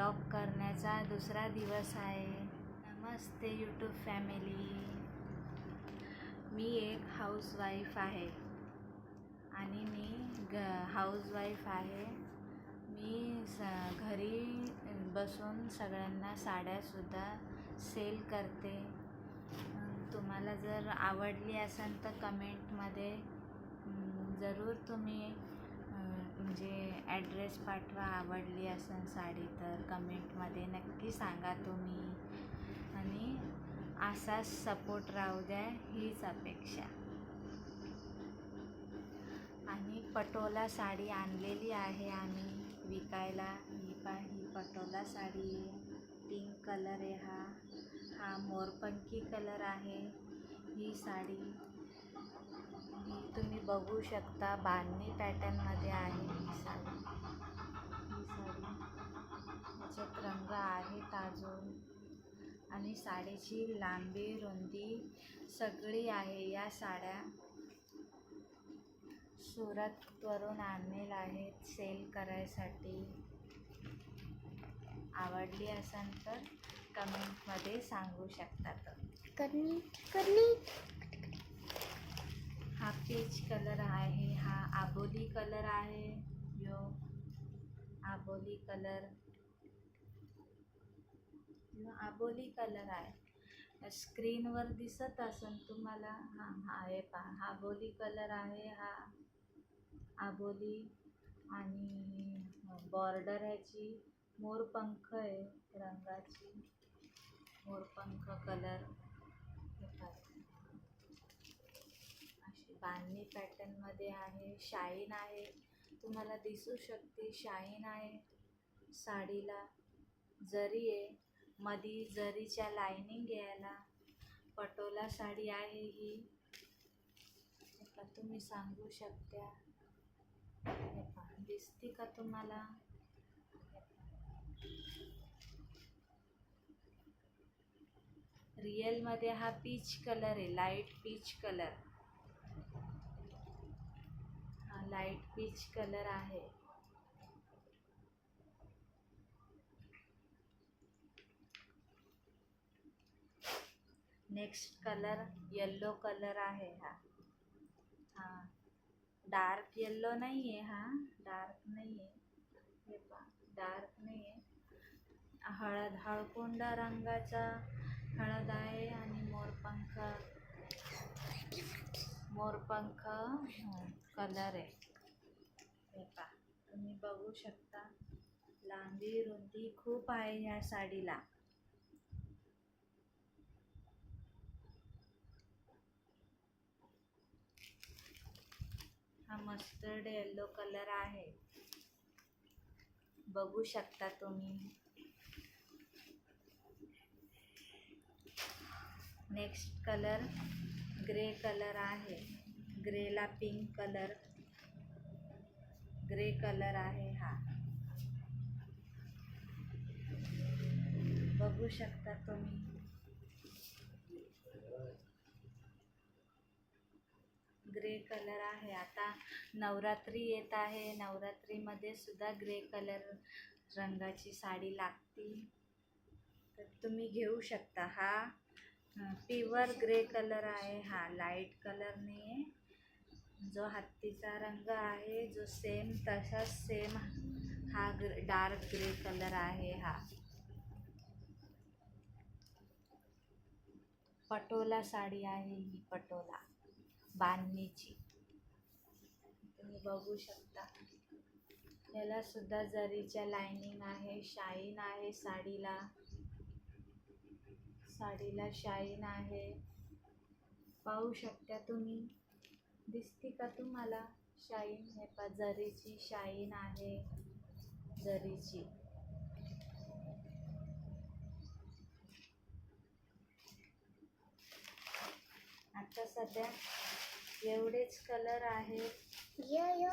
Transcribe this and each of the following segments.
Blog करण्याचा दुसरा दिवस आहे. नमस्ते यूट्यूब फॅमिली. मी एक हाऊसवाईफ आहे आणि मी हाऊसवाईफ आहे. मी घरी बसून सगळ्यांना साड्यासुद्धा सेल करते. तुम्हाला जर आवडली असेल तर कमेंटमध्ये जरूर तुम्ही म्हणजे ॲड्रेस पाठवा. आवडली असेल साडी तर कमेंटमध्ये नक्की सांगा तुम्ही, आणि असाच सपोर्ट राहू द्या हीच अपेक्षा. आणि पटोला साडी आणलेली आहे आम्ही विकायला. ही पटोला साडी आहे. पिंक कलर आहे. हा मोरपंखी कलर आहे. ही साडी तुम्ही बघू शकता, बांधणी पॅटर्नमध्ये आहे ही साडी. याच्यात रंग आहेत अजून, आणि साडीची लांबी रुंदी सगळी आहे. या साड्या सुरतवरून आणलेल्या आहेत सेल करायसाठी. आवडली असेल तर कमेंटमध्ये सांगू शकतात. हा पीच कलर आहे. हा आबोली कलर आहे. यो आबोली कलर आहे. स्क्रीनवर दिसत असेल तुम्हाला. हे पहा, आबोली कलर आहे. हा आबोली, आणि बॉर्डर ह्याची मोरपंख आहे रंगाची. मोरपंख कलर अशी बांधणी पॅटर्नमध्ये आहे. शाईन आहे, तुम्हाला दिसू शकते. शाईन आहे साडीला. जरी आहे, मधी जरीच्या लाईनिंग यायला. पटोला साडी आहे ही. तुम्ही सांगू शकता. दिसते का तुम्हाला? रिअलमध्ये हा पीच कलर आहे, लाईट पीच कलर. हा लाईट पीच कलर आहे. नेक्स्ट कलर येल्लो कलर आहे. हा डार्क येल्लो नाही आहे. हा डार्क नाही आहे. हे पहा, डार्क नाही आहे. हळकुंड रंगाचा हळद आहे, आणि मोरपंख कलर आहे. हे पहा, तुम्ही बघू शकता. लांबी रुंदी खूप आहे ह्या साडीला. हा मस्टर्ड येल्लो कलर आहे, बघू शकता तुम्ही. नेक्स्ट कलर ग्रे कलर आहे. ग्रेला पिंक कलर, ग्रे कलर आहे. हा बघू शकता तुम्ही. ग्रे कलर आहे. आता नवरात्री येत आहे. नवरात्रीमध्ये सुद्धा ग्रे कलर रंगाची साडी लागते, तर तुम्ही घेऊ शकता. हा प्युअर ग्रे कलर आहे. हा लाईट कलर नाही आहे. जो हत्तीचा रंग आहे, जो सेम तसाच सेम हा डार्क ग्रे कलर आहे. हा पटोला साडी आहे. ही पटोला बांधणीची तुम्ही बघू शकता. याला सुद्धा जरीच्या लाईनिंग आहे. शाईन आहे साडीला. शाईन आहे, पाहू शकता तुम्ही. दिसते का तुम्हाला शाईन? हे पहा, जरीची शाईन आहे, जरीची. आता सध्या एवढेच कलर आहेत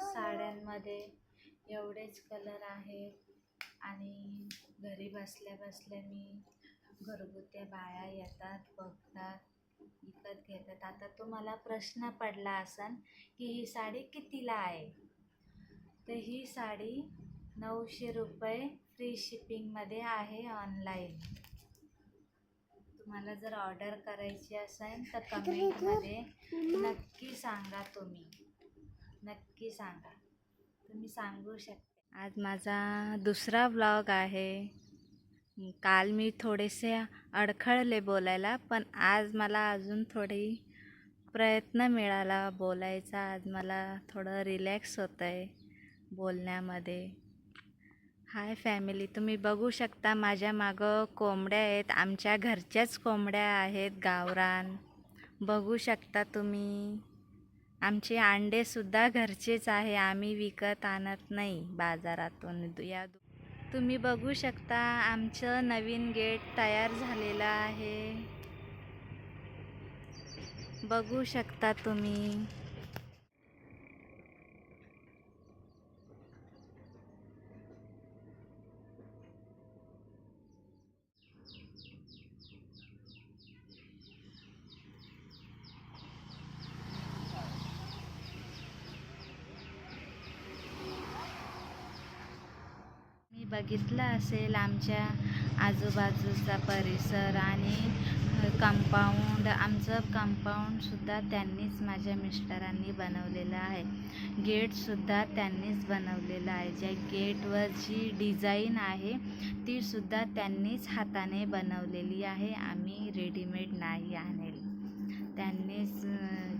साड्यांमध्ये. एवढेच कलर आहेत, आणि घरी बसल्या बसल्या मी घरगुत्या बाया येतात, बघतात, विकत घेतात. आता तुम्हाला प्रश्न पडला असेल की ही साडी कितीला आहे, तर ही साडी 900 रुपये फ्री शिपिंगमध्ये आहे ऑनलाईन. तुम्हाला जर ऑर्डर करायची असेल तर कमेंटमध्ये नक्की सांगा. नक्की सांगा. तुम्ही सांगू शकता. आज माझा दुसरा व्लॉग आहे. काल मी थोडेसे अडखळले बोलायला, पण आज मला अजून थोडी प्रयत्न मिळाला बोलायचा. आज मला थोडं रिलॅक्स होतं आहे बोलण्यामध्ये. हाय फॅमिली, तुम्ही बघू शकता माझ्या मागं कोंबड्या आहेत. आमच्या घरच्याच कोंबड्या आहेत, गावरान. बघू शकता तुम्ही. आमचे अंडेसुद्धा घरचेच आहे, आम्ही विकत आणत नाही बाजारातून. तुम्ही बघू शकता आमचं नवीन गेट तयार झालेलं आहे. बघू शकता तुम्ही. मी बघितलं असेल आमच्या आजूबाजूचा परिसर आणि कंपाऊंड. आमचं कंपाऊंडसुद्धा त्यांनीच, माझ्या मिस्टरांनी बनवलेलं आहे. गेटसुद्धा त्यांनीच बनवलेलं आहे. ज्या गेटवर जी डिझाईन आहे तीसुद्धा त्यांनीच हाताने बनवलेली आहे. आम्ही रेडीमेड नाही आणेल. त्यांनीच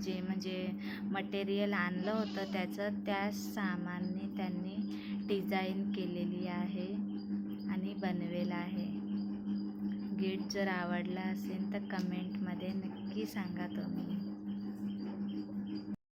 जे म्हणजे मटेरियल आणलं होतं त्याचं, त्या सामानाने त्यांनी डिझाईन केलेली आहे आणि बनवेल आहे. गेट जर आवडला असेल तर कमेंटमध्ये नक्की सांगा तुम्ही.